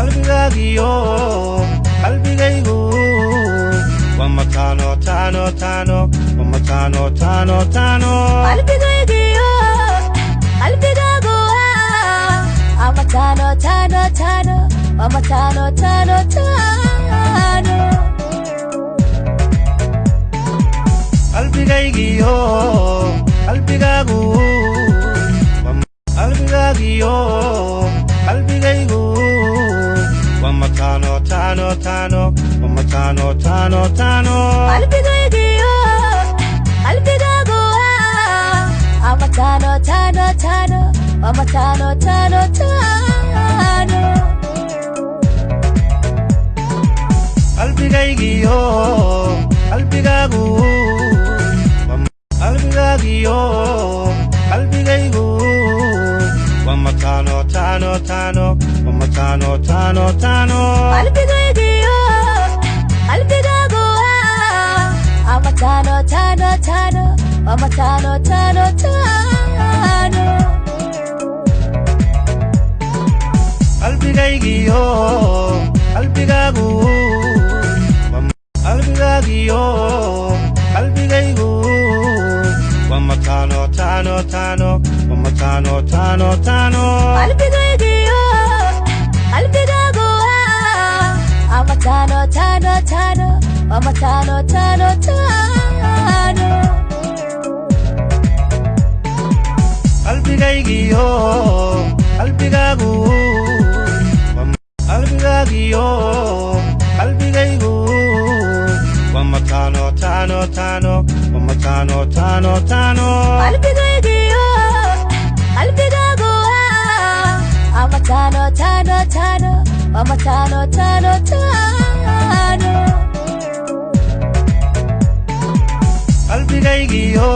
qalbigaagiyo qalbigaygu wamatano tano tano wamatano tano tano qalbigaygiyo qalbigaagu amatano tano tano wamatano tano tano qalbigaygiyo qalbigaagu qalbigaagiyo qalbigaygu wamatano tano tano wamatano tano tano qalbigaygiyo qalbigaagu amatano tano tano wamatano tano tano qalbigaygiyo qalbigaagu qalbigaagiyo qalbigaygu wamatano tano tano wamatano tano tano qalbigaygiyo qalbigaagu amatano tano tano wamatano tano tano qalbigaygiyo qalbigaagu qalbigaagiyo qalbigaygu wamatano tano tano wamatano tano tano qalbigaygiyo qalbigaagu amatano tano tano wamatano tano tano qalbigaygiyo qalbigaagu qalbigaagiyo qalbigaygu wamatano tano tano wamatano tano tano qalbigaygiyo qalbigaagu amatano tano tano wamatano tano tano qalbigaygiyo